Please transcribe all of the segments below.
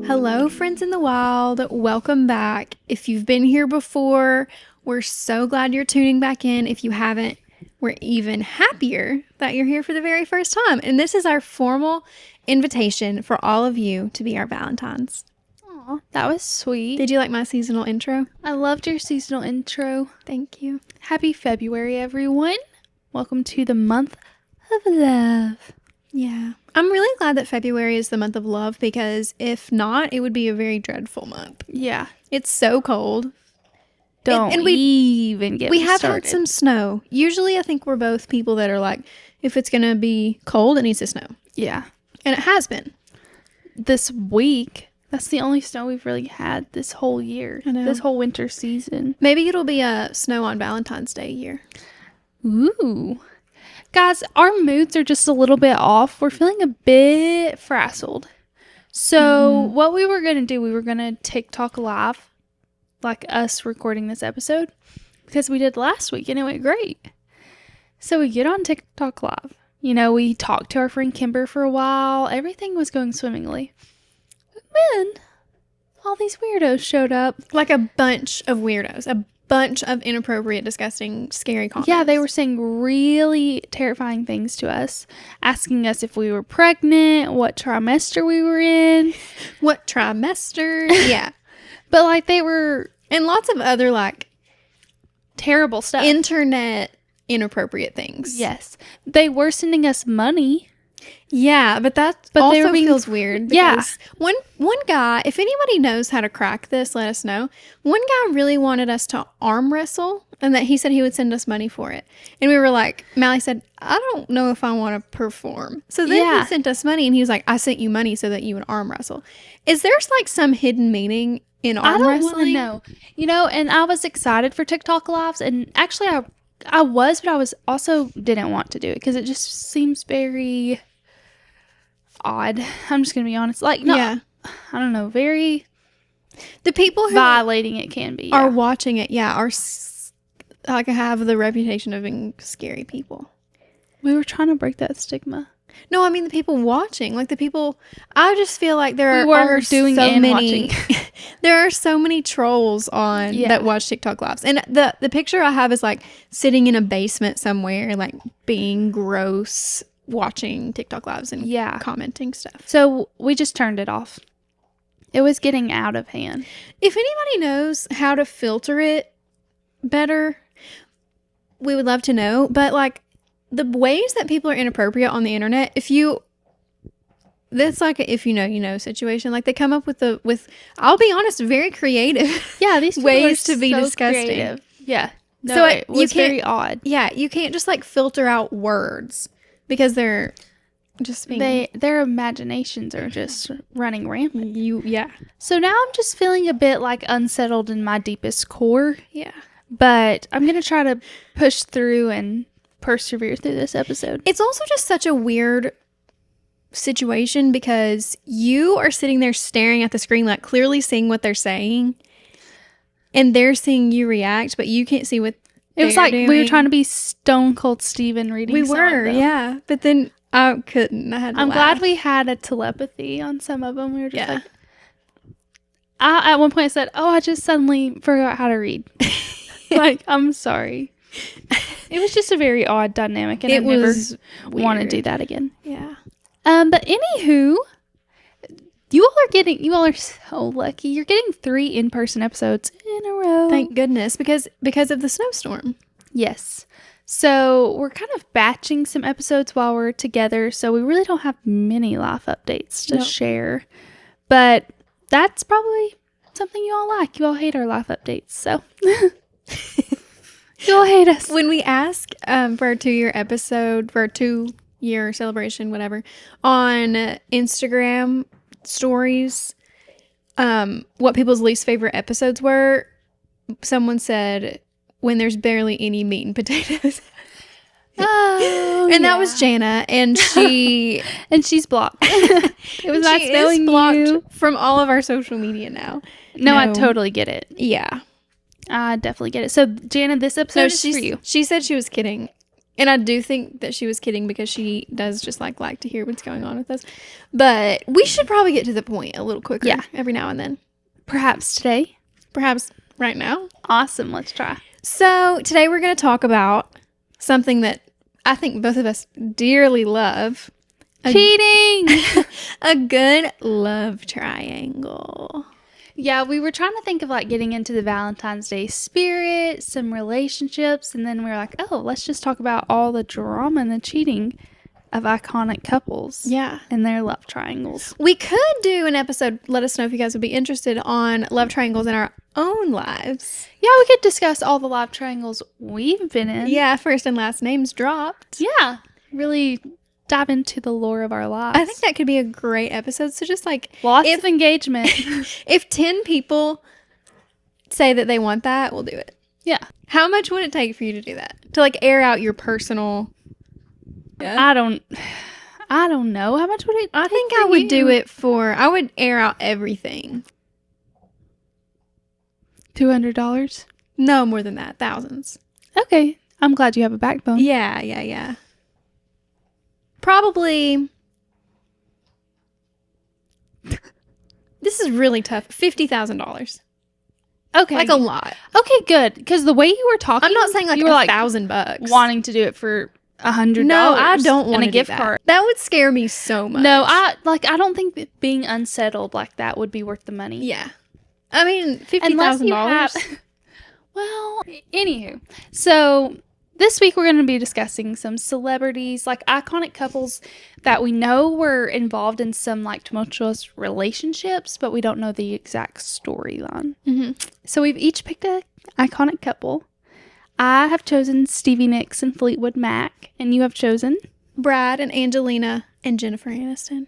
Hello, friends in the wild. Welcome back. If you've been here before, we're so glad you're tuning back in. If you haven't, we're even happier that you're here for the very first time. And this is our formal invitation for all of you to be our Valentines. Aw, that was sweet. Did you like my seasonal intro? I loved your seasonal intro. Thank you. Happy February, everyone. Welcome to the month of love. Yeah. I'm really glad that February is the month of love because if not, it would be a very dreadful month. Yeah. It's so cold. Don't and we even get We me have started. had some snow. Usually I think we're both people that are like, if it's going to be cold, it needs to snow. Yeah. And it has been. This week, that's the only snow we've really had this whole year. I know. This whole winter season. Maybe it'll be a snow on Valentine's Day year. Ooh. Guys, our moods are just a little bit off. We're feeling a bit frazzled. So what we were going to do, we were going to TikTok live, like us recording this episode, because we did last week and it went great. So we get on TikTok live. You know, we talked to our friend Kimber for a while. Everything was going swimmingly. But then all these weirdos showed up. Like a bunch of weirdos. A bunch of inappropriate, disgusting, scary comments. Yeah, they were saying really terrifying things to us, asking us if we were pregnant, what trimester we were in. What trimester? Yeah. But like they were And lots of other like terrible stuff. internet inappropriate things. Yes. They were sending us money. Yeah, but that But they also were being- feels weird. Yeah. Because one guy, if anybody knows how to crack this, let us know. One guy really wanted us to arm wrestle, and that he said he would send us money for it. And we were like, Mally said, I don't know if I want to perform. So then Yeah. he sent us money, and he was like, I sent you money so that you would arm wrestle. Is there like some hidden meaning in arm I don't wrestling? want to know. You know, and I was excited for TikTok lives, and actually I was, but I was also didn't want to do it because it just seems very odd. I'm just going to be honest. Like, no, Yeah. I don't know, very The people who violating it can be. are Yeah. watching it, like have the reputation of being scary people. We were trying to break that stigma. No, I mean the people watching, like the people. I just feel like there We were are doing so and many. watching. There are so many trolls on Yeah. that watch TikTok lives, and the picture I have is like sitting in a basement somewhere, like being gross, watching TikTok lives and Yeah. commenting stuff. So we just turned it off. It was getting out of hand. If anybody knows how to filter it better, we would love to know. But like the ways that people are inappropriate on the internet, that's like a if you know you know situation. Like they come up with I'll be honest, very creative. Yeah, these people Ways are to be so disgusting. creative. Yeah. No, So it you was can't- very odd. Yeah, you can't just like filter out words because they're just being Their imaginations are just running rampant. yeah. So now I'm just feeling a bit like unsettled in my deepest core, Yeah. but I'm going to try to push through and persevere through this episode. It's also just such a weird situation because you are sitting there staring at the screen, like clearly seeing what they're saying, and they're seeing you react, but you can't see what It was they're like we were doing. trying to be Stone Cold Steven reading. We some of were, them. yeah. But then I couldn't. I had to I'm laugh. glad we had a telepathy on some of them. We were just Yeah. like, at one point I said, "Oh, I just suddenly forgot how to read." Like, I'm sorry. It was just a very odd dynamic, and I never want to do that again. Yeah. But anywho, you all are so lucky. You're getting 3 in-person episodes in a row. Thank goodness, because of the snowstorm. Yes. So we're kind of batching some episodes while we're together, so we really don't have many life updates to Nope. share. But that's probably something you all like. You all hate our life updates, so you all hate us. When we ask for our 2-year episode, for our 2-year celebration, whatever, on Instagram stories, what people's least favorite episodes were, someone said when there's barely any meat and potatoes. Oh, And that was Jana, and she and she's blocked. It was not she is knowing blocked you. from all of our social media now. No, I No. totally get it. Yeah. I definitely get it. So, Jana, this episode is she for you. She said she was kidding. And I do think that she was kidding because she does just like to hear what's going on with us. But we should probably get to the point a little quicker every now and then. Perhaps today. Perhaps right now. Awesome. Let's try. So today we're going to talk about something that I think both of us dearly love. Cheating! A good love triangle. Yeah, we were trying to think of like getting into the Valentine's Day spirit, some relationships, and then we were like, oh, let's just talk about all the drama and the cheating of iconic couples. Yeah. And their love triangles. We could do an episode, let us know if you guys would be interested, on love triangles in our own lives. Yeah, we could discuss all the love triangles we've been in. Yeah, first and last names dropped. Yeah, really dive into the lore of our lives. I think that could be a great episode. So just like lots of engagement. If 10 people say that they want that, we'll do it. Yeah. How much would it take for you to do that? To like air out your personal... Yeah. I don't know. How much would it I think I would do it for... I would air out everything. $200? No, more than that. Thousands. Okay. I'm glad you have a backbone. Yeah. Probably... This is really tough. $50,000. Okay. Like a lot. Okay, good. Because the way you were talking... I'm not saying like you were like $1,000. wanting to do it for $100. No, I don't want to a gift do that. card. That would scare me so much. No, I don't think that being unsettled like that would be worth the money. Yeah. I mean, $50,000. Well, anywho. So this week we're going to be discussing some celebrities, like iconic couples that we know were involved in some like tumultuous relationships, but we don't know the exact storyline. Mm-hmm. So we've each picked an iconic couple. I have chosen Stevie Nicks and Fleetwood Mac, and you have chosen Brad and Angelina and Jennifer Aniston.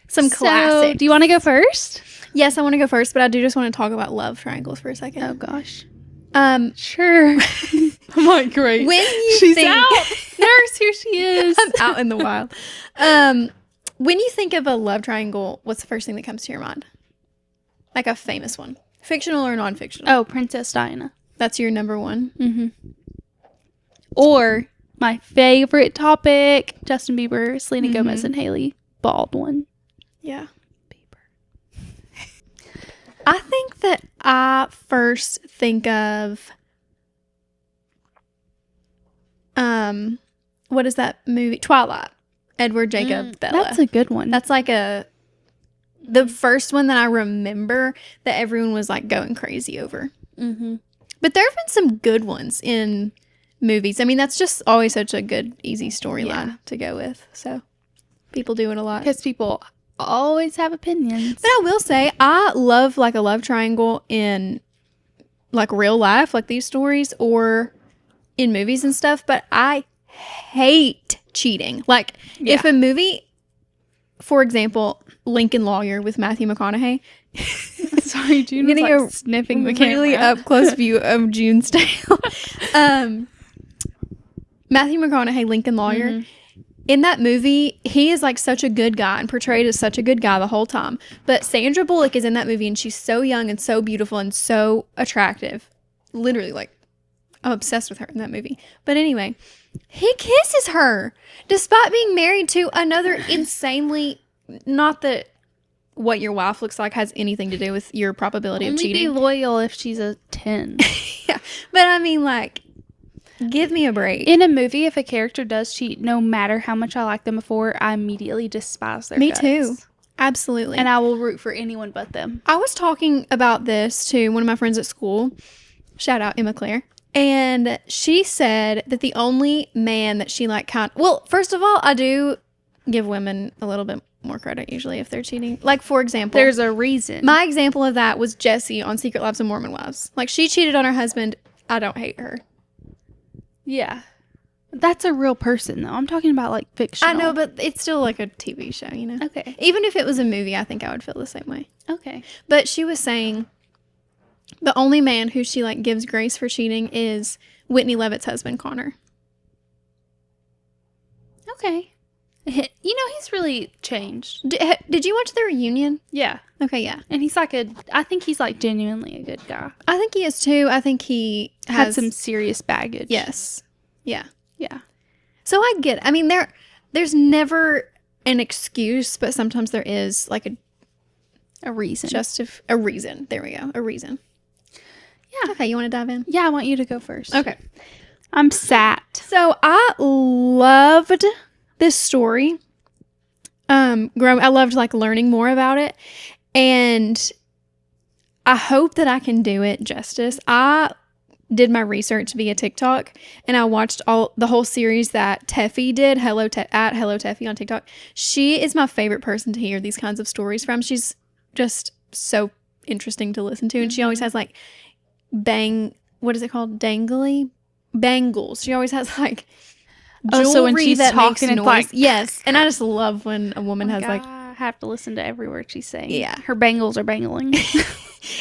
Some classics. Do you want to go first? Yes, I want to go first, but I do just want to talk about love triangles for a second. Oh gosh. Sure. I'm like, great. When you She's think out. Nurse, here she is. I'm out in the wild. When you think of a love triangle, what's the first thing that comes to your mind? Like a famous one. Fictional or non-fictional? Oh, Princess Diana. That's your number one? Mm-hmm. Or my favorite topic, Justin Bieber, Selena Gomez, and Hailey Baldwin. Yeah. I think that I first think of what is that movie? Twilight. Edward Jacob Bella. That's a good one. That's like the first one that I remember that everyone was like going crazy over. Mm-hmm. But there have been some good ones in movies. I mean, that's just always such a good, easy storyline to go with. So people do it a lot. Because people always have opinions. But I will say, I love like a love triangle in like real life, like these stories, or in movies and stuff. But I hate cheating. Like if a movie, for example, Lincoln Lawyer with Matthew McConaughey. Sorry, June was getting like a sniffing the really camera. up close view of June's tail. Matthew McConaughey, Lincoln Lawyer. Mm-hmm. In that movie, he is like such a good guy and portrayed as such a good guy the whole time. But Sandra Bullock is in that movie and she's so young and so beautiful and so attractive. Literally, like, I'm obsessed with her in that movie. But anyway, he kisses her despite being married to another insanely, not that what your wife looks like has anything to do with your probability of cheating. Be loyal if she's a 10. Yeah. But I mean, like, give me a break. In a movie, if a character does cheat, no matter how much I like them before, I immediately despise their guts. Me too. Absolutely. And I will root for anyone but them. I was talking about this to one of my friends at school. Shout out Emma Claire. And she said that the only man that she like well, first of all, I do give women a little bit more credit usually if they're cheating. Like, for example, there's a reason. My example of that was Jessie on Secret Lives of Mormon Wives. Like, she cheated on her husband. I don't hate her. Yeah. That's a real person, though. I'm talking about, like, fictional. I know, but it's still like a TV show, you know? Okay. Even if it was a movie, I think I would feel the same way. Okay. But she was saying the only man who she, like, gives grace for cheating is Whitney Levitt's husband, Connor. Okay. You know, he's really changed. Did you watch the reunion? Yeah. Okay, yeah. And he's like I think he's like genuinely a good guy. I think he is too. I think he Had some serious baggage. Yes. Yeah. Yeah. So I get it. I mean, there's never an excuse, but sometimes there is like A reason. a reason. There we go. A reason. Yeah. Okay, you want to dive in? Yeah, I want you to go first. Okay. I'm sat. So I loved this story. I loved like learning more about it, and I hope that I can do it justice. I did my research via TikTok, and I watched the whole series that Teffy did. Hello Teffy on TikTok. She is my favorite person to hear these kinds of stories from. She's just so interesting to listen to, and she always has like what is it called? Bangles. She always has like jewelry so when she's that talking, makes it's noise. like, yes, and I just love when a woman has like, I have to listen to every word she's saying. Yeah. Her bangles are bangling.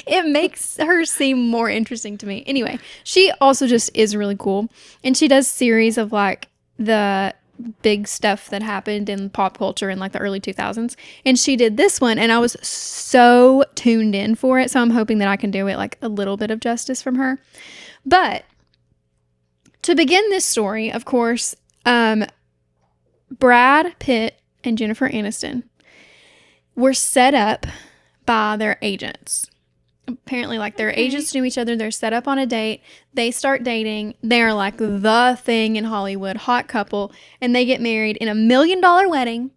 it makes her seem more interesting to me. Anyway, she also just is really cool, and she does series of like the big stuff that happened in pop culture in like the early 2000s, and she did this one, and I was so tuned in for it, so I'm hoping that I can do it like a little bit of justice from her. But to begin this story, of course, Brad Pitt and Jennifer Aniston were set up by their agents. Apparently, like, their agents knew each other. They're set up on a date. They start dating. They're like the thing in Hollywood, hot couple, and they get married in a $1 million wedding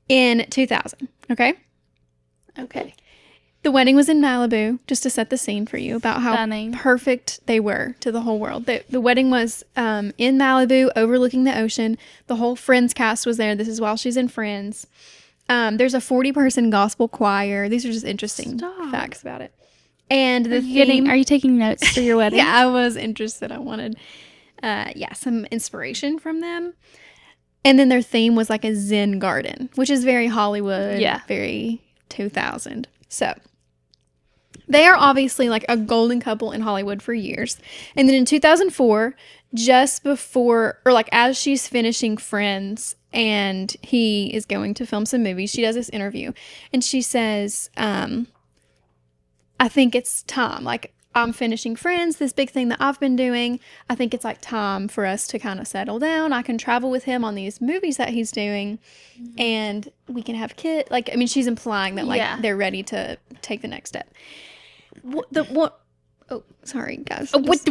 in 2000. Okay? Okay. The wedding was in Malibu, just to set the scene for you about how Stunning. perfect they were to the whole world. The wedding was in Malibu, overlooking the ocean. The whole Friends cast was there. This is while she's in Friends. There's a 40-person gospel choir. These are just interesting facts about it. And the theme... Are you taking notes for your wedding? Yeah, I was interested. I wanted, some inspiration from them. And then their theme was like a Zen garden, which is very Hollywood, very 2000. So they are obviously like a golden couple in Hollywood for years. And then in 2004, just before, or like as she's finishing Friends and he is going to film some movies, she does this interview and she says, I think it's time. Like, I'm finishing Friends, this big thing that I've been doing. I think it's like time for us to kind of settle down. I can travel with him on these movies that he's doing, and we can have kids. Like, I mean, she's implying that like they're ready to take the next step. What? Oh, sorry, guys. What?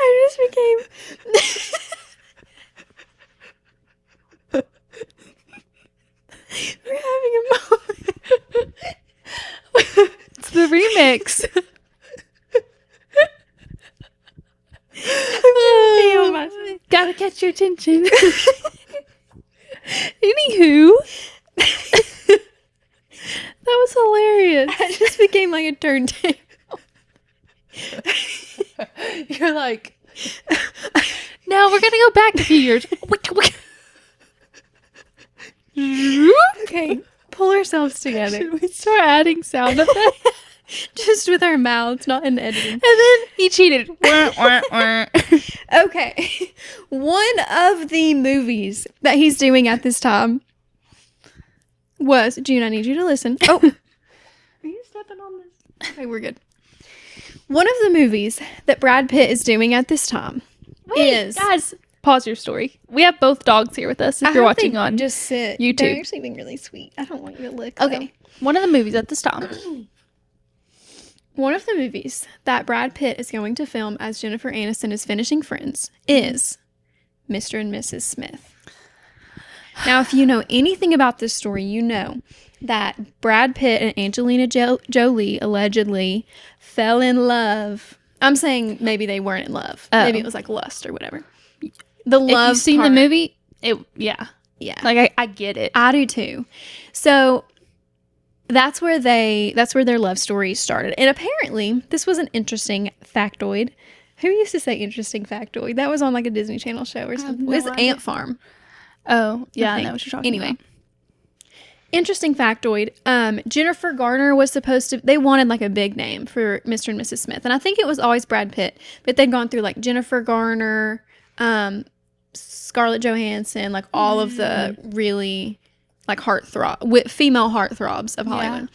I just became. We're having a moment. It's the remix. Gotta catch your attention. Anywho, that was hilarious. I just became like a turntable. You're like, now we're gonna go back a few years. Okay, pull ourselves together. Should we start adding sound effects? Just with our mouths, not in editing. And then he cheated. Okay. One of the movies that he's doing at this time was, June, I need you to listen. Oh. Are you stepping on this? Okay, we're good. One of the movies that Brad Pitt is doing at this time is... Guys, pause your story. We have both dogs here with us if you're watching on just sit. YouTube. They're actually being really sweet. I don't want you to lick. Okay. One of the movies at this time. One of the movies that Brad Pitt is going to film as Jennifer Aniston is finishing Friends is Mr. and Mrs. Smith. Now, if you know anything about this story, you know that Brad Pitt and Angelina Jolie allegedly fell in love. I'm saying maybe they weren't in love. Oh. Maybe it was like lust or whatever. The love. If you've seen the movie, yeah. Like I get it. I do too. So that's where their love story started. And apparently, this was an interesting factoid. Who used to say interesting factoid? That was on like a Disney Channel show or something. It was Ant Farm. Oh, yeah, I know what you're talking about. Anyway, interesting factoid. Jennifer Garner was supposed to, they wanted like a big name for Mr. and Mrs. Smith. And I think it was always Brad Pitt. But they'd gone through like Jennifer Garner, Scarlett Johansson, like all of the really like female heartthrobs of Hollywood.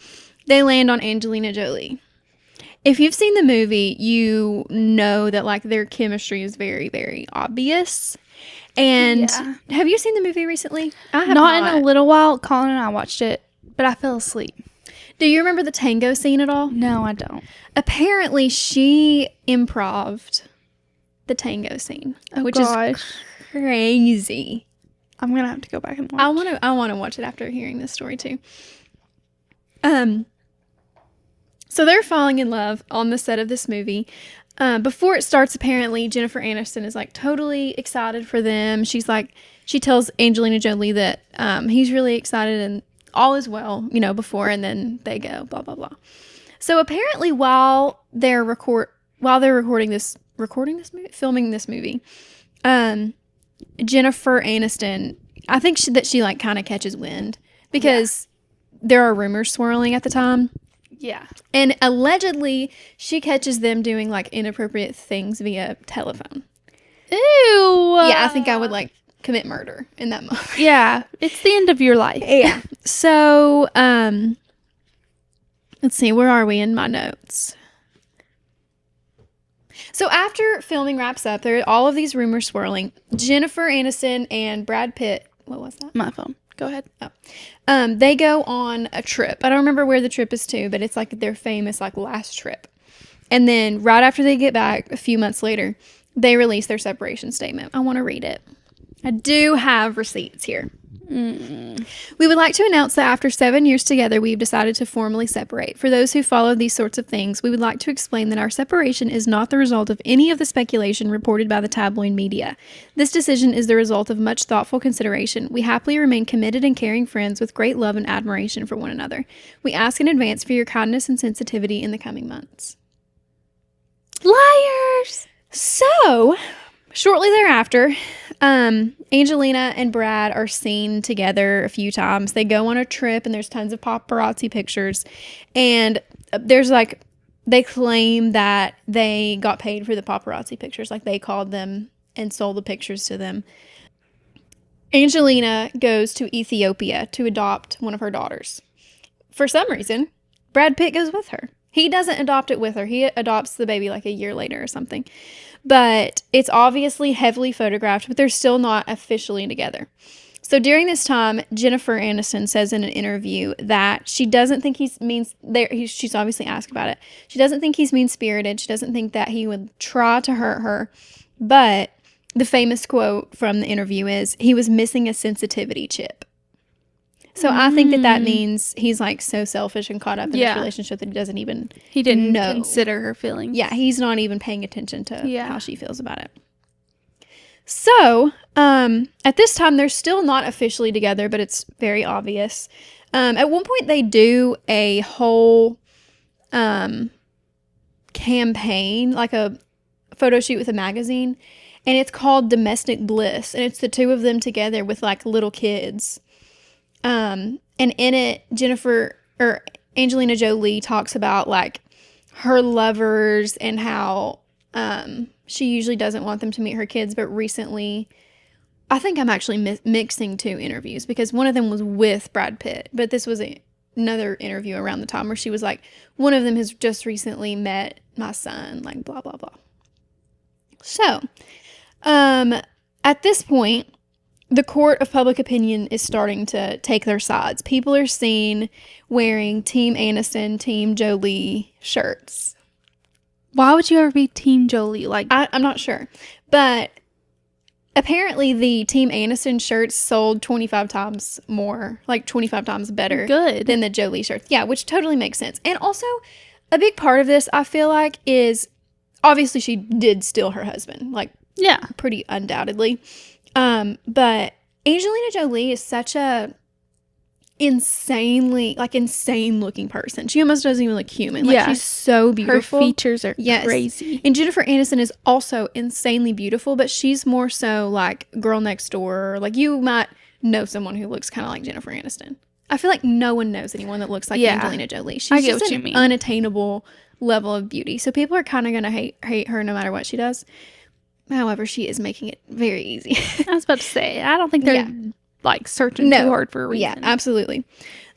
They land on Angelina Jolie. If you've seen the movie, you know that like their chemistry is very, very obvious. And have you seen the movie recently? I have not in a little while. Colin and I watched it, but I fell asleep. Do you remember the tango scene at all? No, I don't. Apparently, she improv'd the tango scene, which is crazy. I'm gonna have to go back and watch. I want to watch it after hearing this story too. So they're falling in love on the set of this movie. Before it starts, apparently Jennifer Aniston is like totally excited for them. She's like, she tells Angelina Jolie that he's really excited and all is well, you know, before, and then they go blah blah blah. So apparently, while they're filming this movie, Jennifer Aniston, I think she like kind of catches wind because there are rumors swirling at the time. Yeah. And allegedly, she catches them doing like inappropriate things via telephone. Ew. Yeah, I think I would like commit murder in that moment. Yeah, it's the end of your life. Yeah. So, let's see, where are we in my notes? So after filming wraps up, there are all of these rumors swirling. Jennifer Aniston and Brad Pitt, what was that? My phone. Go ahead. Oh. They go on a trip. I don't remember where the trip is to, but it's like their famous like last trip. And then right after they get back, a few months later, they release their separation statement. I want to read it. I do have receipts here. We would like to announce that after 7 years together, we've decided to formally separate. For those who follow these sorts of things, we would like to explain that our separation is not the result of any of the speculation reported by the tabloid media. This decision is the result of much thoughtful consideration. We happily remain committed and caring friends with great love and admiration for one another. We ask in advance for your kindness and sensitivity in the coming months. Liars! So, shortly thereafter, Angelina and Brad are seen together a few times. They go on a trip and there's tons of paparazzi pictures. And there's like, they claim that they got paid for the paparazzi pictures. Like they called them and sold the pictures to them. Angelina goes to Ethiopia to adopt one of her daughters. For some reason, Brad Pitt goes with her. He doesn't adopt it with her. He adopts the baby like a year later or something. But it's obviously heavily photographed, but they're still not officially together. So during this time, Jennifer Aniston says in an interview that she doesn't think she's obviously asked about it. She doesn't think he's mean-spirited. She doesn't think that he would try to hurt her. But the famous quote from the interview is, he was missing a sensitivity chip. So I think that means he's like so selfish and caught up in this relationship that he didn't consider her feelings. Yeah, he's not even paying attention to how she feels about it. So at this time, they're still not officially together, but it's very obvious. At one point, they do a whole campaign, like a photo shoot with a magazine, and it's called Domestic Bliss, and it's the two of them together with like little kids. And in it, Angelina Jolie talks about like her lovers and how she usually doesn't want them to meet her kids, but recently, I think I'm actually mixing two interviews because one of them was with Brad Pitt, but this was another interview around the time where she was like, one of them has just recently met my son, like blah, blah, blah. So, at this point, the court of public opinion is starting to take their sides. People are seen wearing Team Aniston, Team Jolie shirts. Why would you ever be Team Jolie? Like, I'm not sure. But apparently the Team Aniston shirts sold 25 times more, like 25 times better than the Jolie shirts. Yeah, which totally makes sense. And also, a big part of this, I feel like, is obviously she did steal her husband. Like, yeah, pretty undoubtedly. But Angelina Jolie is such a insane looking person. She almost doesn't even look human. Like, she's so beautiful. Her features are crazy. And Jennifer Aniston is also insanely beautiful, but she's more so like girl next door. Like, you might know someone who looks kind of like Jennifer Aniston. I feel like no one knows anyone that looks like Angelina Jolie. She's just an unattainable level of beauty. So people are kind of going to hate her no matter what she does. However, she is making it very easy. I was about to say, I don't think they're like searching too hard for a reason. Yeah, absolutely.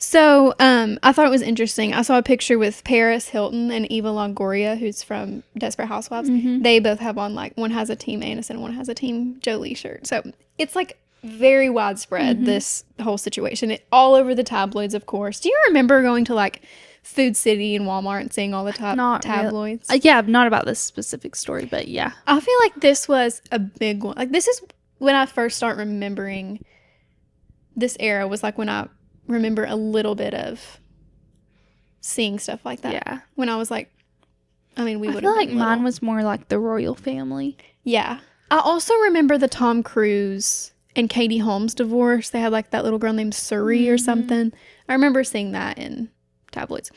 So, I thought it was interesting. I saw a picture with Paris Hilton and Eva Longoria, who's from Desperate Housewives. They both have on, like, one has a Team Aniston, one has a Team Jolie shirt. So, it's, like, very widespread, this whole situation. All over the tabloids, of course. Do you remember going to, like, Food City and Walmart and seeing all the tabloids? Yeah, not about this specific story, but yeah. I feel like this was a big one. Like, this is when I first start remembering this era, was like when I remember a little bit of seeing stuff like that. Yeah. When I was like, I mean, we would have feel like been mine little. was more like the royal family. Yeah. I also remember the Tom Cruise and Katie Holmes divorce. They had like that little girl named Suri or something. I remember seeing that in tabloids.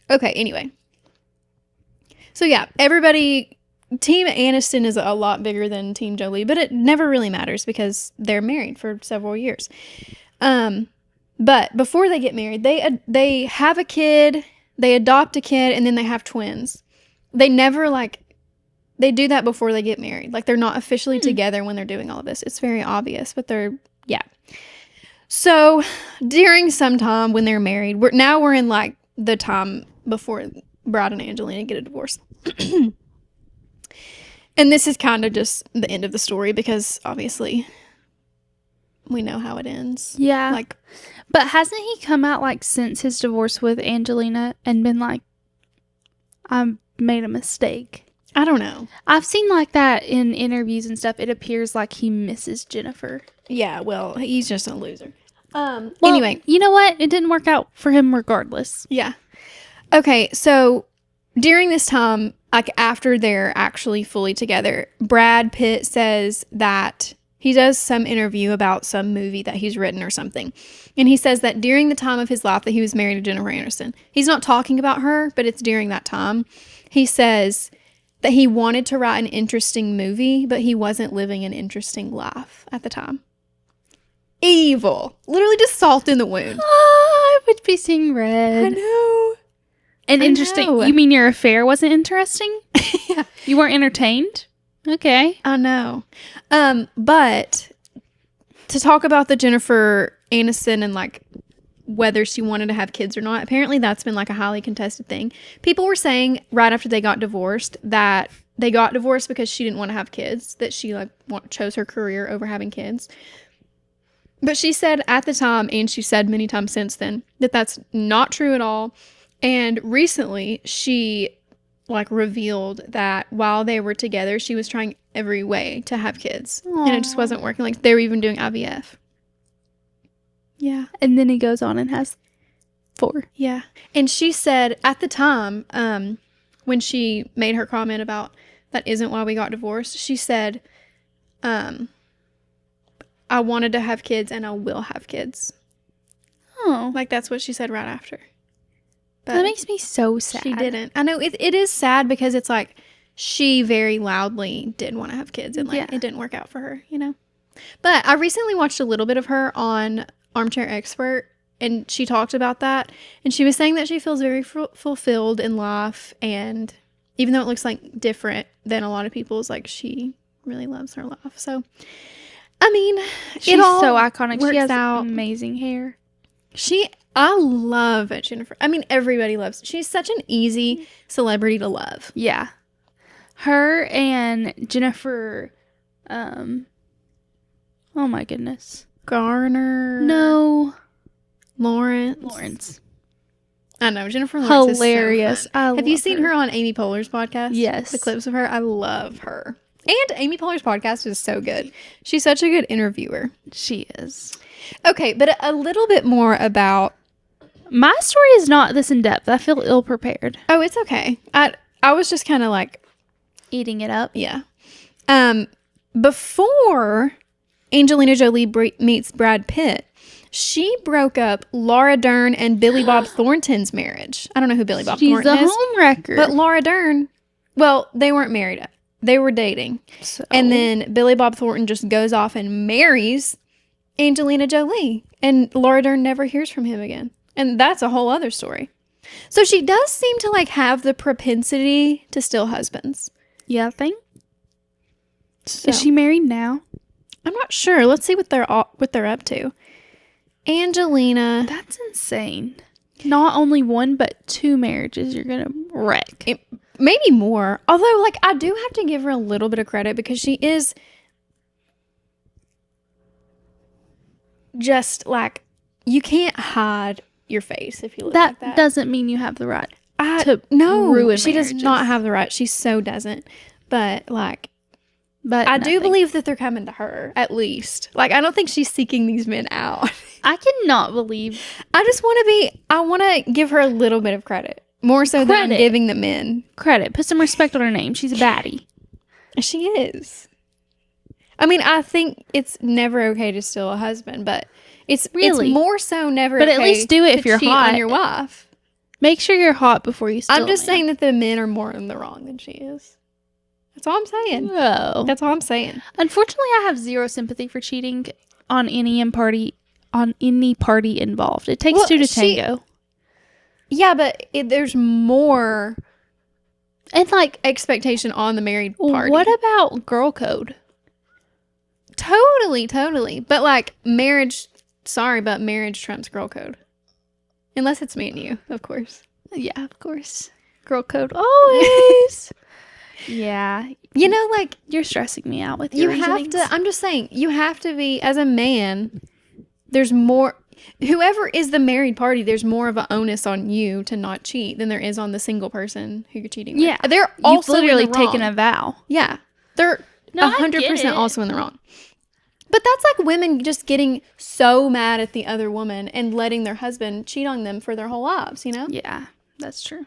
Okay, anyway. So yeah, everybody, Team Aniston is a lot bigger than Team Jolie, but it never really matters because they're married for several years. But before they get married, they have a kid, they adopt a kid, and then they have twins. They never they do that before they get married. Like, they're not officially together when they're doing all of this. It's very obvious, but yeah. So during some time when they're married, we're in like the time before Brad and Angelina get a divorce. And this is kind of just the end of the story because obviously we know how it ends. Yeah. Like, but hasn't he come out like since his divorce with Angelina and been like, I made a mistake? I don't know. I've seen like that in interviews and stuff. It appears like he misses Jennifer. Yeah, well, he's just a loser. Well, Anyway. You know what? It didn't work out for him regardless. Yeah. Okay, so during this time, like after they're actually fully together, Brad Pitt says that he does some interview about some movie that he's written or something. And he says that during the time of his life that he was married to Jennifer Aniston, he's not talking about her, but it's during that time. He says that he wanted to write an interesting movie, but he wasn't living an interesting life at the time. Evil. Literally just salt in the wound. I would be seeing red. I know. And interesting. know. You mean your affair wasn't interesting? Yeah. You weren't entertained? Okay. I know. But to talk about the Jennifer Aniston and like whether she wanted to have kids or not, apparently that's been like a highly contested thing. People were saying right after they got divorced that they got divorced because she didn't want to have kids, that she like chose her career over having kids. But she said at the time, and she said many times since then, that that's not true at all. And recently she like revealed that while they were together, she was trying every way to have kids. Aww. And it just wasn't working. Like, they were even doing IVF. Yeah. And then he goes on and has 4. Yeah. And she said at the time, when she made her comment about that isn't why we got divorced, she said, I wanted to have kids and I will have kids. Oh. Like, that's what she said right after. But that makes me so sad. she didn't. I know it is sad because it's like she very loudly did want to have kids and like it didn't work out for her, you know? But I recently watched a little bit of her on Armchair Expert, and she talked about that, and she was saying that she feels very fulfilled in life, and even though it looks like different than a lot of people's, like she really loves her life. So I mean, she's it all so iconic. She has out. Amazing hair. I love Jennifer. I mean, everybody loves. She's such an easy celebrity to love. Yeah. Her and Jennifer, oh my goodness. Garner. No. Lawrence. I know. Jennifer Lawrence hilarious. is so fun. Have you seen her on Amy Poehler's podcast? Yes. The clips of her. I love her. And Amy Poehler's podcast is so good. She's such a good interviewer. She is. Okay, but a little bit more about... My story is not this in depth. I feel ill prepared. Oh, it's okay. I was just kind of like... eating it up. Yeah. Before Angelina Jolie meets Brad Pitt, she broke up Laura Dern and Billy Bob Thornton's marriage. I don't know who Billy Bob Thornton is. She's a homewrecker. But Laura Dern, well, they weren't married. They were dating. So. And then Billy Bob Thornton just goes off and marries Angelina Jolie. And Laura Dern never hears from him again. And that's a whole other story. So she does seem to like have the propensity to steal husbands. Yeah, I think. So. Is she married now? I'm not sure. Let's see what they're up to. Angelina. That's insane. Not only one, but 2 marriages you're going to wreck. Maybe more. Although, like, I do have to give her a little bit of credit because she is just, like, you can't hide your face if you look like that. That doesn't mean you have the right to ruin she marriages. does not have the right. She so doesn't. But, like, but I do believe that they're coming to her, at least. Like, I don't think she's seeking these men out. I cannot believe. I want to give her a little bit of credit. More so than I'm giving the men. Credit. Put some respect on her name. She's a baddie. She is. I mean, I think it's never okay to steal a husband, but it's more so never but okay at least do it if you're cheat hot on your wife. Make sure you're hot before you steal. I'm just saying that the men are more in the wrong than she is. That's all I'm saying. Oh. That's all I'm saying. Unfortunately, I have zero sympathy for cheating on any party involved. It takes 2 to tango. Yeah, but there's more and like expectation on the married party. What about girl code? Totally. But like marriage trumps girl code. Unless it's me and you, of course. Yeah, of course. Girl code always. Yeah. You know, like, you're stressing me out with your reasonings. I'm just saying, you have to be, as a man, there's more, whoever is the married party, there's more of an onus on you to not cheat than there is on the single person who you're cheating with. Yeah. They're also literally in the wrong. taken a vow. Yeah. They're 100% also in the wrong. But that's like women just getting so mad at the other woman and letting their husband cheat on them for their whole lives, you know? Yeah, that's true.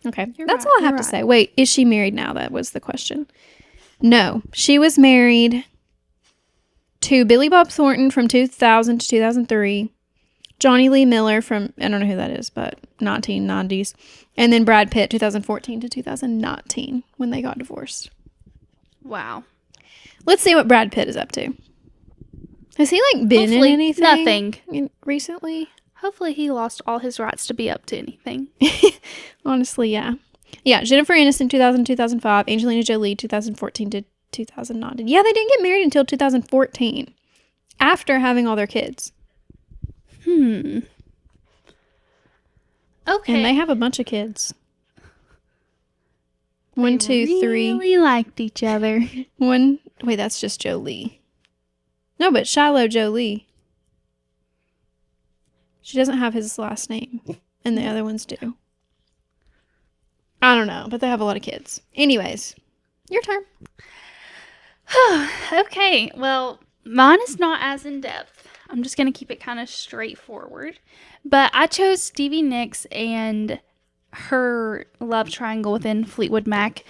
Okay. That's all I have to say. Wait, is she married now? That was the question. No. She was married to Billy Bob Thornton from 2000 to 2003. Johnny Lee Miller from, I don't know who that is, but 1990s. And then Brad Pitt, 2014 to 2019, when they got divorced. Wow. Let's see what Brad Pitt is up to. Has he, like, been in anything? Nothing. Recently? Hopefully he lost all his rights to be up to anything. Honestly, yeah. Yeah, Jennifer Aniston, 2000 2005. Angelina Jolie, 2014 to 2009. Yeah, they didn't get married until 2014. After having all their kids. Okay. And they have a bunch of kids. 1, 2, 3. Really liked each other. Wait, that's just Jolie. No, but Shiloh Jolie. She doesn't have his last name. And the other ones do. I don't know, but they have a lot of kids. Anyways, your turn. Okay, well, mine is not as in-depth. I'm just going to keep it kind of straightforward. But I chose Stevie Nicks and her love triangle within Fleetwood Mac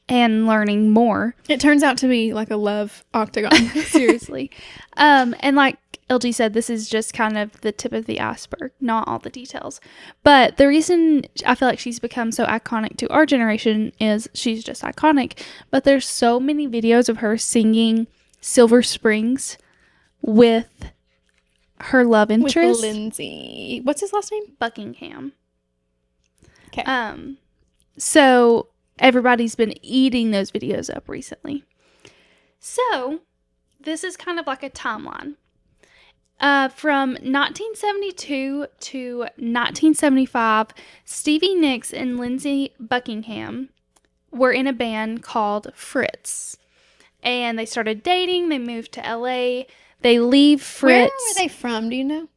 and learning more. It turns out to be like a love octagon. Seriously. And like LG said, this is just kind of the tip of the iceberg, not all the details. But the reason I feel like she's become so iconic to our generation is she's just iconic. But there's so many videos of her singing Silver Springs with her love interest. With Lindsay. What's his last name? Buckingham. Okay. So everybody's been eating those videos up recently. So this is kind of like a timeline. From 1972 to 1975, Stevie Nicks and Lindsey Buckingham were in a band called Fritz. And they started dating. They moved to LA. They leave Fritz. Where are they from? Do you know?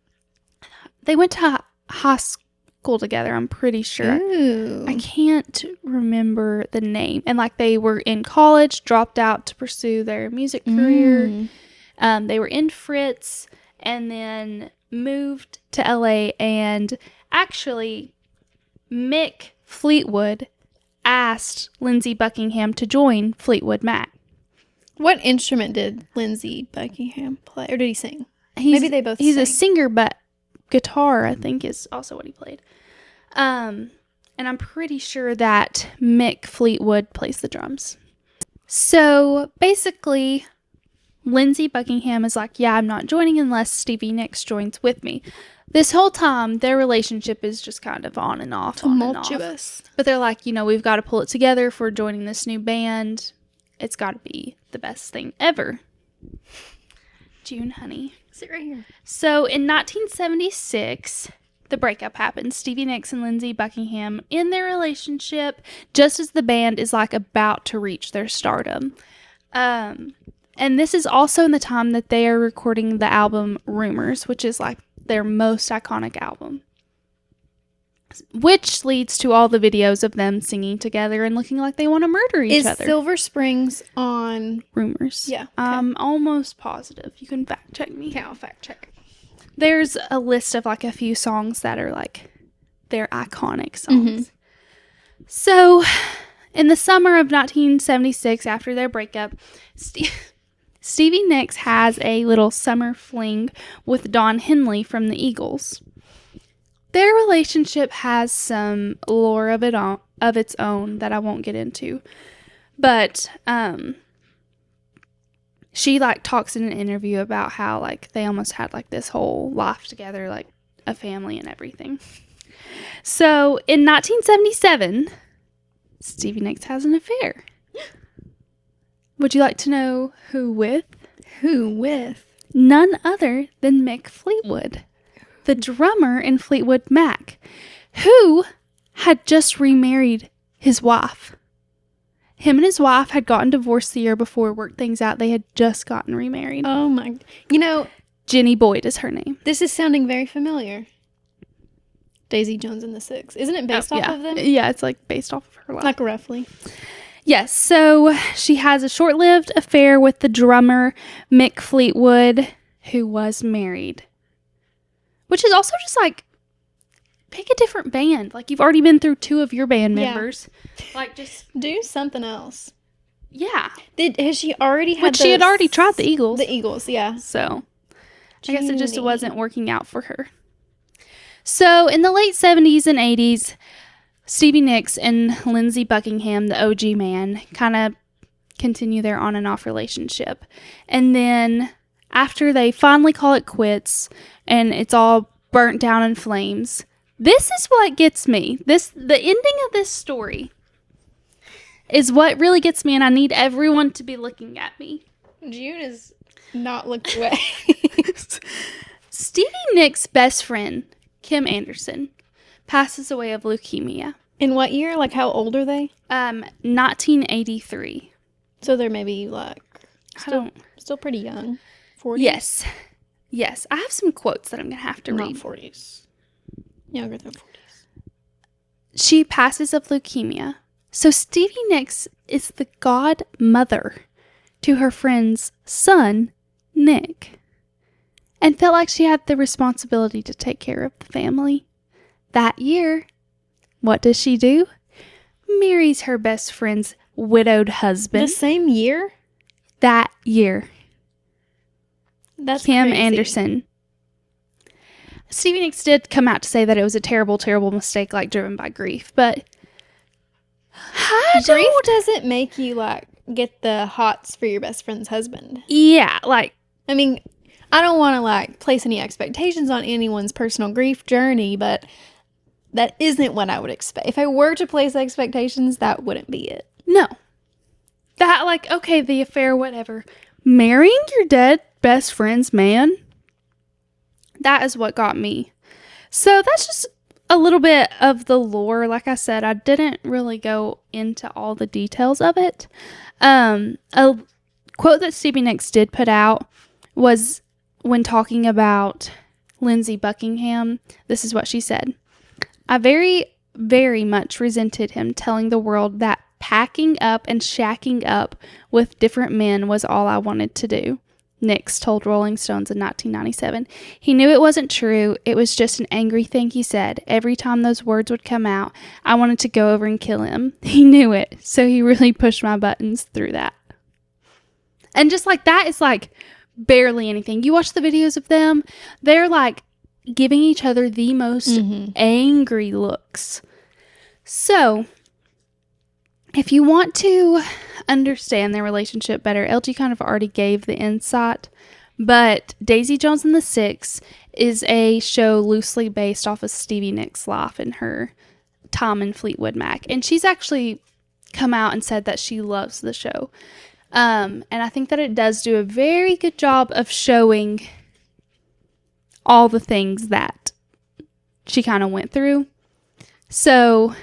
They went to high school together, I'm pretty sure. Ooh. I can't remember the name. And like they were in college, dropped out to pursue their music career. They were in Fritz and then moved to LA. And actually, Mick Fleetwood asked Lindsey Buckingham to join Fleetwood Mac. What instrument did Lindsey Buckingham play? Or did he sing? Maybe they both He's sang. A singer, but guitar, I think, is also what he played. And I'm pretty sure that Mick Fleetwood plays the drums. So basically, Lindsey Buckingham is like, yeah, I'm not joining unless Stevie Nicks joins with me. This whole time, their relationship is just kind of on and off. Tumultuous. But they're like, we've got to pull it together if we're joining this new band. It's got to be the best thing ever. June, honey. Sit right here. So in 1976, the breakup happened. Stevie Nicks and Lindsey Buckingham in their relationship just as the band is like about to reach their stardom. And this is also in the time that they are recording the album Rumors, which is like their most iconic album. Which leads to all the videos of them singing together and looking like they want to murder each other. Is Silver Springs on Rumors? Yeah. Okay. I'm almost positive. You can fact check me. Okay, I'll fact check. There's a list of like a few songs that are like their iconic songs. So, in the summer of 1976, after their breakup, Stevie Nicks has a little summer fling with Don Henley from the Eagles. Their relationship has some lore of its own that I won't get into. But she like talks in an interview about how like they almost had like this whole life together, like a family and everything. So in 1977, Stevie Nicks has an affair. Would you like to know who with? Who with? None other than Mick Fleetwood, the drummer in Fleetwood Mac, who had just remarried his wife. Him and his wife had gotten divorced the year before, worked things out. They had just gotten remarried. Oh my. You know, Jenny Boyd is her name. this is sounding very familiar. Daisy Jones and the Six. Isn't it based off of them? Yeah, it's like based off of her life. Like roughly. Yes, so she has a short-lived affair with the drummer Mick Fleetwood, who was married. Which is also just like, pick a different band. Like, you've already been through 2 of your band members. Like, just do something else. Yeah. Has she already had? But she had already tried the Eagles. The Eagles, yeah. So, I guess it just wasn't working out for her. So, in the late 70s and 80s, Stevie Nicks and Lindsey Buckingham, the OG man, kind of continue their on and off relationship. And then, after they finally call it quits, and it's all burnt down in flames, this is what gets me. The ending of this story is what really gets me, and I need everyone to be looking at me. June is not looking away. Stevie Nicks' best friend, Kim Anderson, passes away of leukemia. In what year? Like, how old are they? 1983. So they're maybe like still pretty young. 40s? Yes. I have some quotes that I'm going to have to read. Not 40s. Younger than 40s. She passes of leukemia. So Stevie Nicks is the godmother to her friend's son, Nick, and felt like she had the responsibility to take care of the family. That year, what does she do? Marries her best friend's widowed husband. The same year? That year. That's Kim crazy. Anderson. Stevie Nicks did come out to say that it was a terrible, terrible mistake, like driven by grief, but grief doesn't make you like get the hots for your best friend's husband. Yeah, like, I mean, I don't want to like place any expectations on anyone's personal grief journey, but that isn't what I would expect. If I were to place expectations, that wouldn't be it. no. That, like, okay, the affair, whatever. Marrying your dead best friend's man? That is what got me. So that's just a little bit of the lore. Like I said, I didn't really go into all the details of it. A quote that Stevie Nicks did put out was when talking about Lindsey Buckingham. This is what she said. I very, very much resented him telling the world that packing up and shacking up with different men was all I wanted to do. Nicks told Rolling Stones in 1997. He knew it wasn't true. It was just an angry thing he said. Every time those words would come out, I wanted to go over and kill him. He knew it, so he really pushed my buttons through that. And just like that is like barely anything. You watch the videos of them, they're like giving each other the most angry looks. So, if you want to understand their relationship better, LG kind of already gave the insight, but Daisy Jones and the Six is a show loosely based off of Stevie Nicks' life and her time in Fleetwood Mac, and she's actually come out and said that she loves the show. And I think that it does do a very good job of showing all the things that she kind of went through. So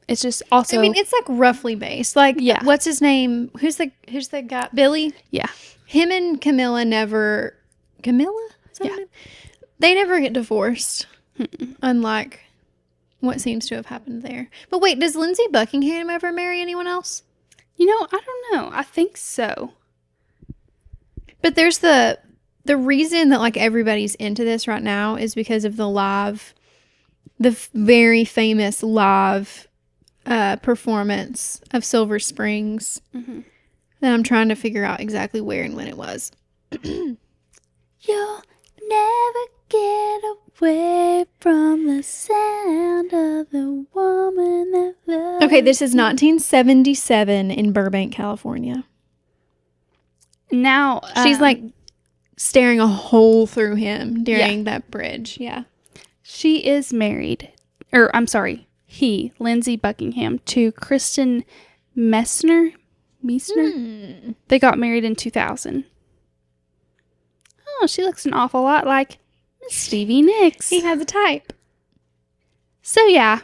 it's just also, I mean, it's like roughly based. Like, Yeah. what's his name? Who's the guy? Billy? yeah. Him and Camilla never. Camilla? Is that Yeah. her name? They never get divorced. Unlike what seems to have happened there. But wait, does Lindsay Buckingham ever marry anyone else? You know, I don't know. I think so. But there's the reason that like everybody's into this right now is because of the very famous live performance of Silver Springs. Mm-hmm. And I'm trying to figure out exactly where and when it was. You'll never get away from the sound of the woman that loves Okay, this is 1977 in Burbank, California. Now, She's like staring a hole through him during that bridge. Yeah. she is married, or I'm sorry, Lindsay Buckingham, to Kristen Messner. They got married in 2000. Oh, she looks an awful lot like Stevie Nicks. He has a type. So yeah,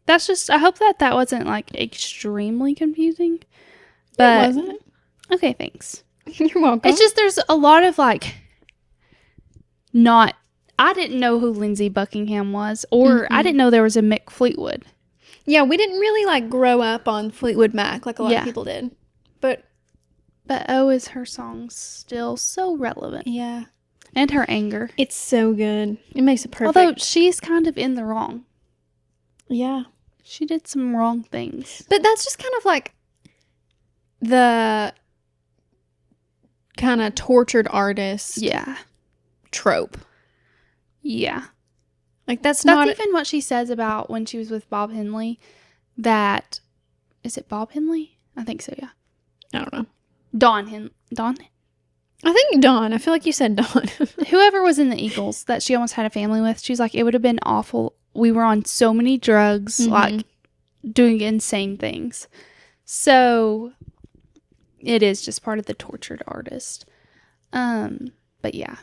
that's just, I hope that wasn't like extremely confusing. But It wasn't. okay, thanks. You're welcome. It's just there's a lot of like I didn't know who Lindsay Buckingham was, or I didn't know there was a Mick Fleetwood. Yeah, we didn't really like grow up on Fleetwood Mac like a lot Yeah. of people did. But Oh, is her song still so relevant? yeah, And her anger. it's so good. It makes it perfect. Although she's kind of in the wrong. yeah. She did some wrong things. But that's just kind of like the kind of tortured artist Yeah. trope. Yeah. Like that's That's not even what she says about when she was with Bob Henley. That, is it Bob Henley? I think so, yeah. I don't know. Don? I think Dawn. I feel like you said Dawn. Whoever was in the Eagles that she almost had a family with, she's like, it would have been awful. We were on so many drugs, like doing insane things. So it is just part of the tortured artist. But yeah,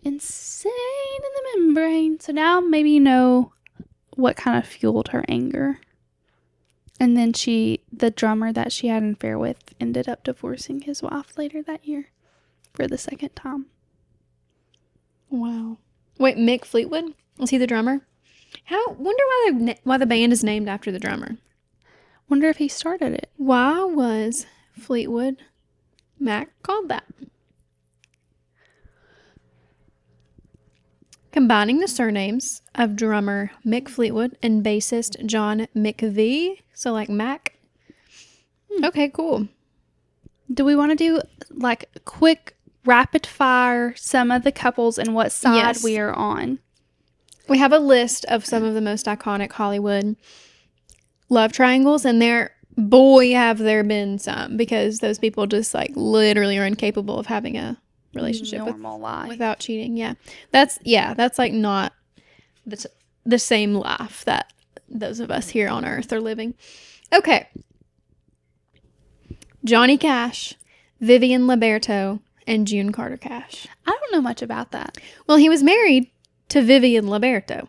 insane in the membrane. So now maybe you know what kind of fueled her anger. And then the drummer that she had an affair with, ended up divorcing his wife later that year for the second time. Wow. Wait, Mick Fleetwood? Was he the drummer? Wonder why the band is named after the drummer. Wonder if he started it. Why was Fleetwood Mac called that? Combining the surnames of drummer Mick Fleetwood and bassist John McVie. So like Mac. Okay, cool. Do we want to do like quick rapid fire some of the couples and what side Yes. we are on? We have a list of some of the most iconic Hollywood love triangles, and have there been some, because those people just like literally are incapable of having a relationship Normal life. without cheating. Yeah. That's like not the same life that those of us here on earth are living. Okay. Johnny Cash, Vivian Liberto, and June Carter Cash. I don't know much about that. Well, he was married to Vivian Liberto.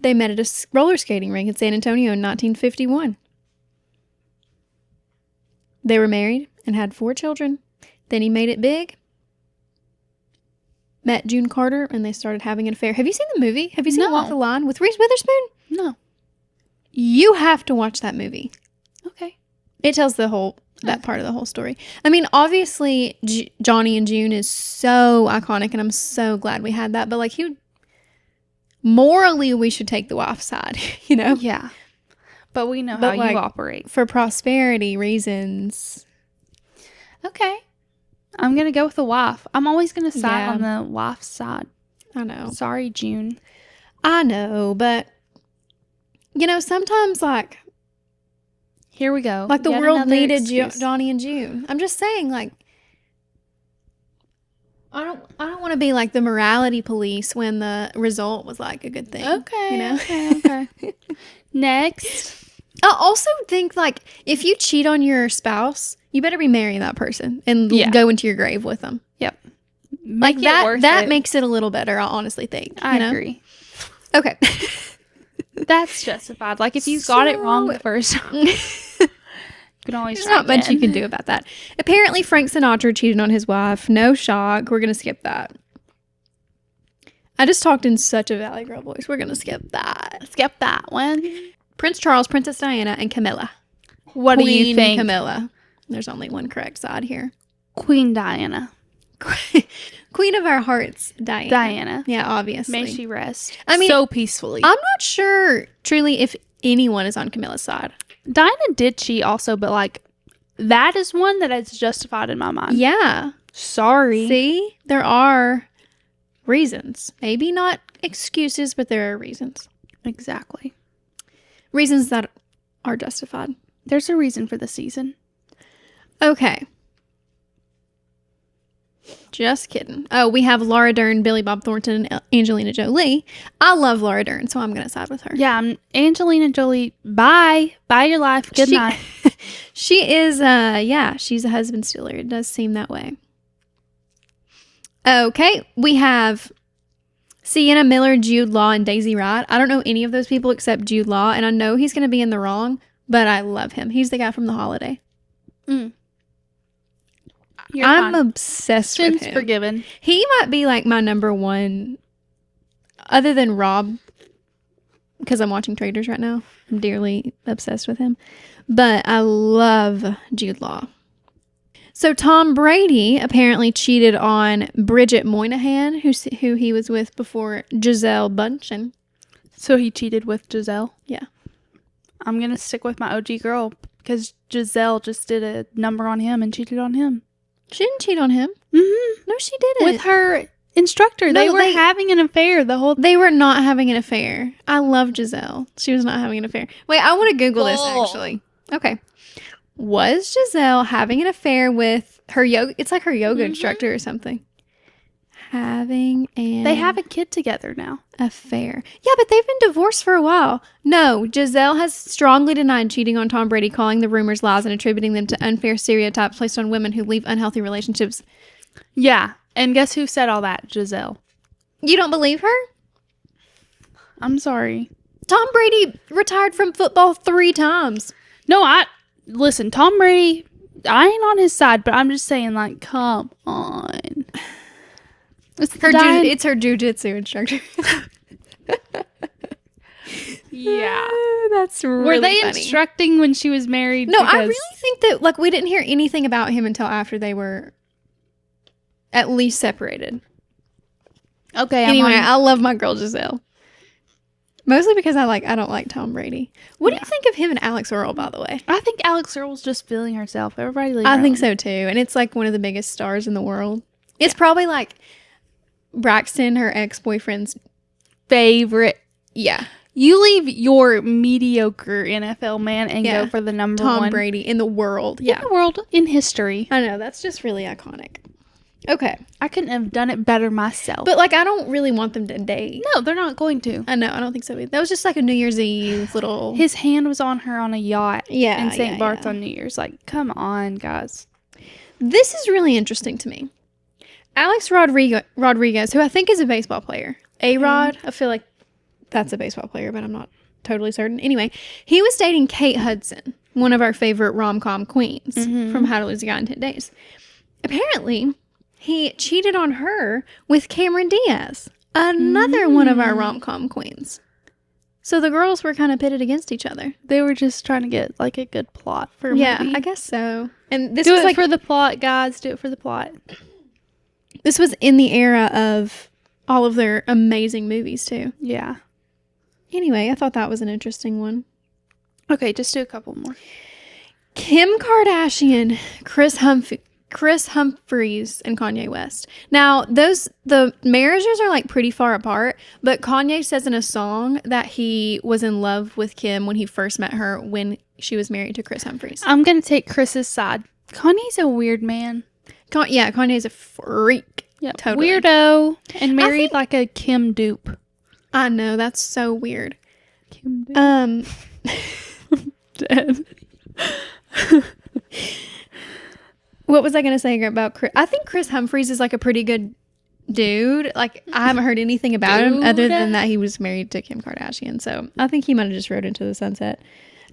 They met at a roller skating rink in San Antonio in 1951. They were married and had 4 children. Then he made it big, met June Carter, and they started having an affair. Have you seen the movie? Have you seen No. Walk the Line with Reese Witherspoon? No. You have to watch that movie. Okay. It tells that part of the whole story. I mean, obviously, Johnny and June is so iconic, and I'm so glad we had that. But like, morally, we should take the wife's side, you know? Yeah. But we know But, how like, you operate. For prosperity reasons. Okay. I'm going to go with the wife. I'm always going to side Yeah. on the wife's side. I know. Sorry, June. I know, but you know, sometimes like Here we go. the Yet world another needed excuse. Johnny and June. I'm just saying, like, I don't want to be like the morality police when the result was like a good thing. Okay. You know? Okay. Next. I also think, like, if you cheat on your spouse, you better be marrying that person and go into your grave with them. Yep. Like, that makes it a little better, I honestly think. I agree. Okay. That's justified. Like, if you got it wrong the first time, you can always There's try not much again. you can do about that. Apparently, Frank Sinatra cheated on his wife. No shock. We're going to skip that. I just talked in such a Valley Girl voice. We're going to skip that. Skip that one. Prince Charles, Princess Diana, and Camilla. What do you Queen think? Camilla. There's only one correct side here. Queen Diana. Queen of our hearts, Diana. Diana. Yeah, obviously. May she rest. I mean, so peacefully. I'm not sure, truly, if anyone is on Camilla's side. Diana did cheat also, but like, that is one that is justified in my mind. Yeah. Sorry. See? There are reasons. Maybe not excuses, but there are reasons. Exactly. Reasons that are justified. There's a reason for the season. Okay. Just kidding. Oh, we have Laura Dern, Billy Bob Thornton, and Angelina Jolie. I love Laura Dern, so I'm going to side with her. Yeah, Angelina Jolie, bye. Bye your life. Good night. She is, she's a husband stealer. It does seem that way. Okay, we have Sienna Miller, Jude Law, and Daisy Wright. I don't know any of those people except Jude Law, and I know he's going to be in the wrong, but I love him. He's the guy from The Holiday. I'm obsessed with him. Forgiven. He might be like my number one, other than Rob, because I'm watching Traders right now. I'm dearly obsessed with him. But I love Jude Law. So Tom Brady apparently cheated on Bridget Moynihan, who he was with before Gisele Bündchen. So he cheated with Giselle? Yeah. I'm going to stick with my OG girl because Giselle just did a number on him and cheated on him. She didn't cheat on him. Mm-hmm. No, she didn't. With her instructor. No, they were having an affair the whole They were not having an affair. I love Giselle. She was not having an affair. Wait, I want to Google this actually. Okay. Was Giselle having an affair with her yoga? It's like her yoga instructor or something. They have a kid together now. Affair. Yeah, but they've been divorced for a while. No, Giselle has strongly denied cheating on Tom Brady, calling the rumors lies and attributing them to unfair stereotypes placed on women who leave unhealthy relationships. Yeah, and guess who said all that? Giselle. You don't believe her? I'm sorry. Tom Brady retired from football 3 times. No, listen, Tom Brady, I ain't on his side, but I'm just saying, like, come on. It's her jujitsu instructor. Yeah. That's really Were they funny. Instructing when she was married? No, I really think that, like, we didn't hear anything about him until after they were at least separated. Okay. Anyway, I love my girl Giselle. Mostly because I don't like Tom Brady. What do you think of him and Alex Earl, by the way? I think Alex Earl's just feeling herself. Everybody leave her I think alone. so too. And it's like one of the biggest stars in the world. It's probably like Braxton, her ex-boyfriend's favorite. Yeah. You leave your mediocre NFL man and go for the number Tom one. Brady in the world. In the world, in history. I know. That's just really iconic. Okay. I couldn't have done it better myself. But, like, I don't really want them to date. No, they're not going to. I know. I don't think so either. That was just like a New Year's Eve little... His hand was on her on a yacht in St. Bart's yeah. on New Year's. Like, come on, guys. This is really interesting to me. Alex Rodriguez, who I think is a baseball player. A-Rod. I feel like that's a baseball player, but I'm not totally certain. Anyway, he was dating Kate Hudson, one of our favorite rom-com queens from How to Lose a Guy in 10 Days. Apparently, he cheated on her with Cameron Diaz, another one of our rom-com queens. So the girls were kind of pitted against each other. They were just trying to get, like, a good plot for a movie. Yeah, I guess so. And this was was like for the plot, guys. Do it for the plot. This was in the era of all of their amazing movies, too. Yeah. Anyway, I thought that was an interesting one. Okay, just do a couple more. Kim Kardashian, Chris Humphries, and Kanye West. Now, the marriages are like pretty far apart, but Kanye says in a song that he was in love with Kim when he first met her when she was married to Chris Humphries. I'm going to take Chris's side. Kanye's a weird man. Kanye's a freak. Yeah, totally. Weirdo. And married like a Kim dupe. I know, that's so weird. Kim dupe. dead. What was I going to say about Chris? I think Chris Humphries is like a pretty good dude. Like, I haven't heard anything about him other than that he was married to Kim Kardashian. So I think he might have just rode into the sunset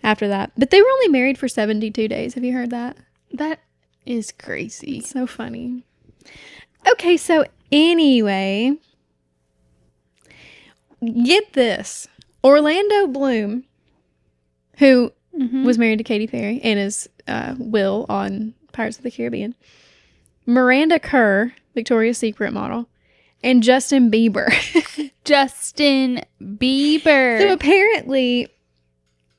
after that. But they were only married for 72 days. Have you heard that? That is crazy. It's so funny. Okay, so anyway, get this. Orlando Bloom, who was married to Katy Perry and is Will on Pirates of the Caribbean, Miranda Kerr, Victoria's Secret model, and Justin Bieber. Justin Bieber. So apparently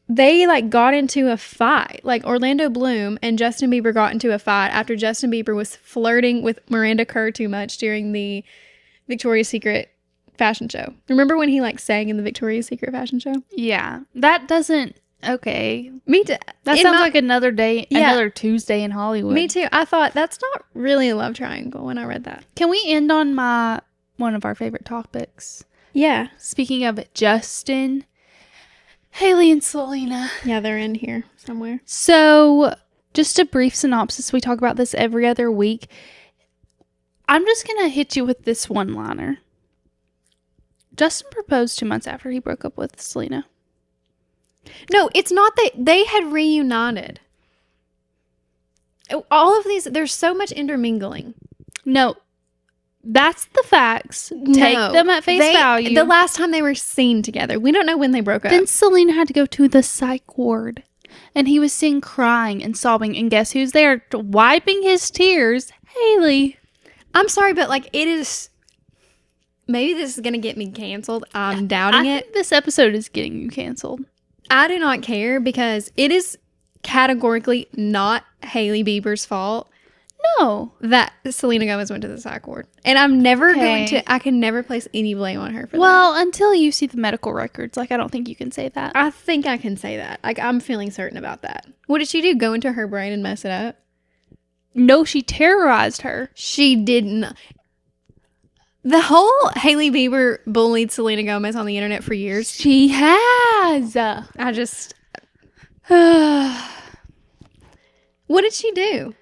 they like got into a fight. Like Orlando Bloom and Justin Bieber got into a fight after Justin Bieber was flirting with Miranda Kerr too much during the Victoria's Secret fashion show. Remember when he like sang in the Victoria's Secret fashion show? Yeah. That doesn't... Okay. Me too. That sounds like another day, another Tuesday in Hollywood. Me too. I thought that's not really a love triangle when I read that. Can we end on one of our favorite topics? Yeah. Speaking of Justin, Hailey and Selena. Yeah, they're in here somewhere. So, just a brief synopsis. We talk about this every other week. I'm just going to hit you with this one-liner. Justin proposed 2 months after he broke up with Selena. No, it's not that they had reunited. All of these, there's so much intermingling. No, that's the facts. Take them at face value. The last time they were seen together. We don't know when they broke up. Then Selena had to go to the psych ward. And he was seen crying and sobbing. And guess who's there wiping his tears? Hailey. I'm sorry, but like it is... Maybe this is going to get me canceled. I'm doubting it. I think this episode is getting you canceled. I do not care because it is categorically not Hailey Bieber's fault. No. That Selena Gomez went to the psych ward. And I'm never going to... I can never place any blame on her for that. Well, until you see the medical records. Like, I don't think you can say that. I think I can say that. Like, I'm feeling certain about that. What did she do? Go into her brain and mess it up? No, she terrorized her. She didn't. The whole Hailey Bieber bullied Selena Gomez on the internet for years. She has. I just... What did she do?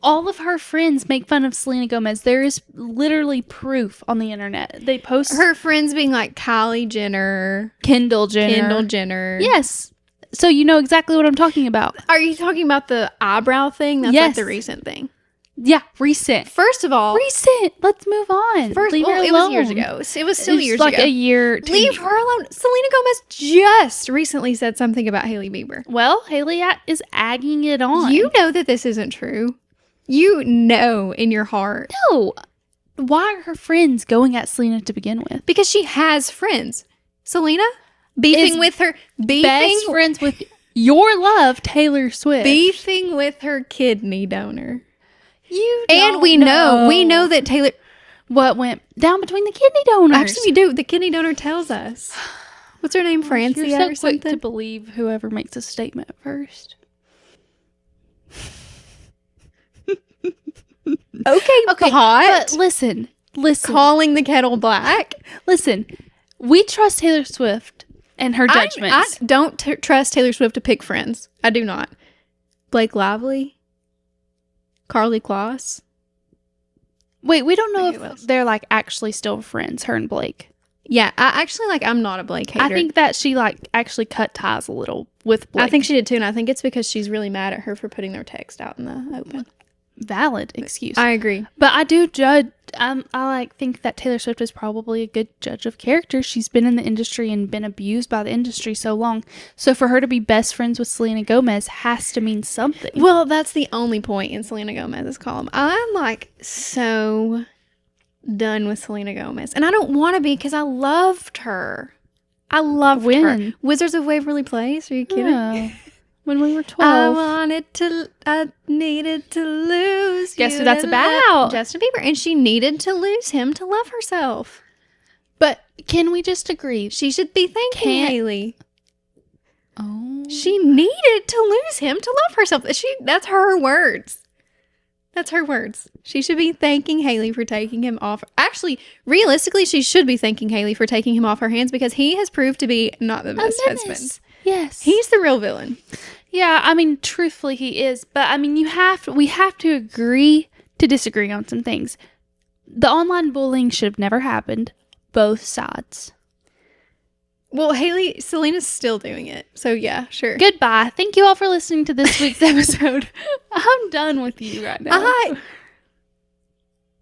All of her friends make fun of Selena Gomez. There is literally proof on the internet. They post... Her friends being like Kylie Jenner. Kendall Jenner. Yes. So you know exactly what I'm talking about. Are you talking about the eyebrow thing? That's like the recent thing. Yeah, recent. First of all, recent. Let's move on. Leave her alone. It was years ago. It was still years ago. Like a year. Leave her alone. Selena Gomez just recently said something about Hailey Bieber. Well, Hailey is agging it on. You know that this isn't true. You know in your heart. No. Why are her friends going at Selena to begin with? Because she has friends. Selena beefing with her. Best friends with your love, Taylor Swift. Beefing with her kidney donor. You and we know that Taylor... What went down between the kidney donors? Actually, we do. The kidney donor tells us. What's her name? Francia You're so or something? Quick to believe whoever makes a statement first. Okay, pot. But listen. Calling the kettle black. Listen, we trust Taylor Swift and her judgments. I don't trust Taylor Swift to pick friends. I do not. Blake Lively. Carly Kloss. Wait, we don't know if they're like actually still friends, her and Blake. Yeah, I'm not a Blake hater. I think that she like actually cut ties a little with Blake. I think she did too, and I think it's because she's really mad at her for putting their text out in the open. Valid excuse. I agree. But I do judge, I think that Taylor Swift is probably a good judge of character. She's been in the industry and been abused by the industry so long. So for her to be best friends with Selena Gomez has to mean something. Well, that's the only point in Selena Gomez's column. I'm like so done with Selena Gomez. And I don't want to be because I loved her. I loved her. Wizards of Waverly Place? Are you kidding? Yeah. When we were 12. I needed to lose Guess who that's about? Justin Bieber. And she needed to lose him to love herself. But can we just agree? She should be thanking Hailey. Oh. She needed to lose him to love herself. That's her words. That's her words. She should be thanking Hailey for taking him off. Actually, realistically, she should be thanking Hailey for taking him off her hands because he has proved to be not the best husband. Yes. He's the real villain. Yeah, I mean, truthfully, he is. But I mean, we have to agree to disagree on some things. The online bullying should have never happened. Both sides. Well, Selena's still doing it. So yeah, sure. Goodbye. Thank you all for listening to this week's episode. I'm done with you right now.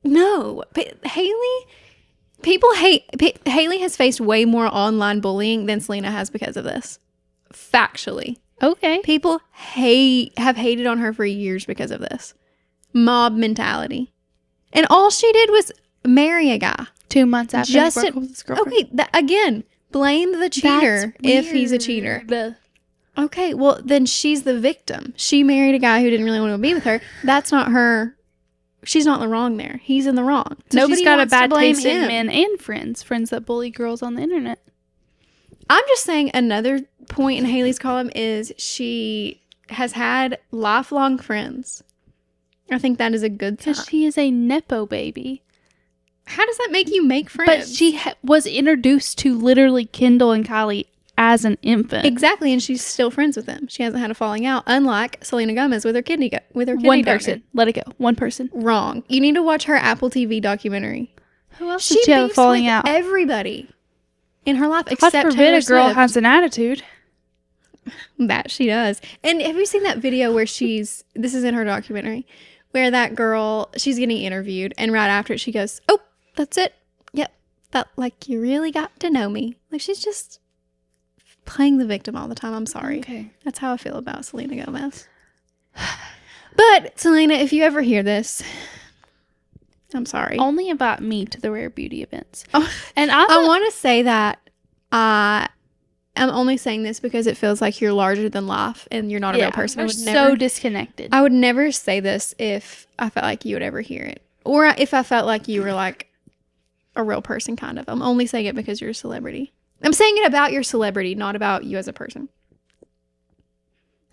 No, but Haley has faced way more online bullying than Selena has because of this. Factually. Okay. People have hated on her for years because of this. Mob mentality. And all she did was marry a guy. 2 months after he broke up with his girlfriend. Okay, again, blame the cheater if he's a cheater. Okay, well, then she's the victim. She married a guy who didn't really want to be with her. That's not her. She's not in the wrong there. He's in the wrong. So Nobody she's got a wants to bad blame taste in him. men and friends that bully girls on the internet. I'm just saying another point in Haley's column is she has had lifelong friends. I think that is a good sign. Because she is a Nepo baby. How does that make you make friends? But she was introduced to literally Kendall and Kylie as an infant. Exactly, and she's still friends with them. She hasn't had a falling out, unlike Selena Gomez with her kidney One person. Let it go. One person. Wrong. You need to watch her Apple TV documentary. Who else did she have a falling out? Everybody in her life God except forbid Taylor a girl Swift. has an attitude. That she does. And have you seen that video where this is in her documentary, where that girl, she's getting interviewed, and right after it she goes, "Oh, that's it. Yep. That, like, you really got to know me." Like, she's just playing the victim all the time. I'm sorry. Okay. That's how I feel about Selena Gomez. But, Selena, if you ever hear this, I'm sorry. Only about me to the Rare Beauty events. Oh, And I want to say that I'm only saying this because it feels like you're larger than life and you're not a real person. We're so disconnected. I would never say this if I felt like you would ever hear it. Or if I felt like you were like a real person, kind of. I'm only saying it because you're a celebrity. I'm saying it about your celebrity, not about you as a person.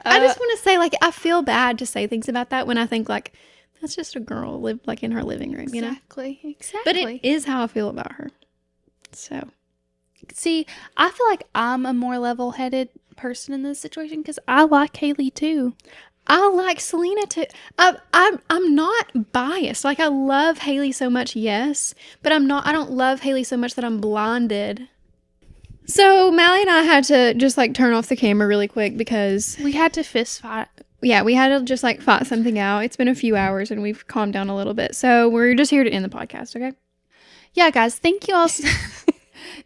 I just want to say, like, I feel bad to say things about that when I think, like, that's just a girl live like in her living room, you know? Exactly. But it is how I feel about her. So. See, I feel like I'm a more level-headed person in this situation because I like Haley too. I like Selena too. I'm not biased. Like, I love Haley so much, yes, but I don't love Haley so much that I'm blinded. So Mally and I had to just like turn off the camera really quick because we had to fist fight. Yeah, we had to just like fight something out. It's been a few hours and we've calmed down a little bit. So we're just here to end the podcast, okay? Yeah, guys, thank you all.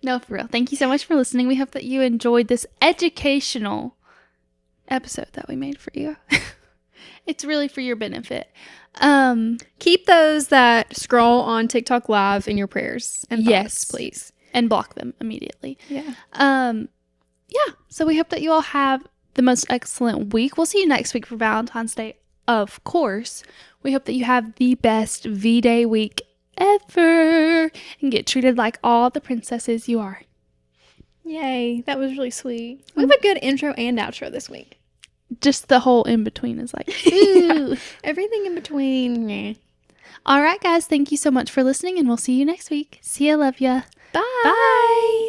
No, for real. Thank you so much for listening. We hope that you enjoyed this educational episode that we made for you. It's really for your benefit. Keep those that scroll on TikTok Live in your prayers and thoughts, please. And block them immediately. Yeah. Yeah. So we hope that you all have the most excellent week. We'll see you next week for Valentine's Day, of course. We hope that you have the best V-Day week ever and get treated like all the princesses you are. Yay. That was really sweet. We have a good intro and outro this week. Just the whole in between is like, ooh. Yeah. Everything in between. Yeah. All right, guys. Thank you so much for listening, and we'll see you next week. See ya. Love ya. Bye. Bye.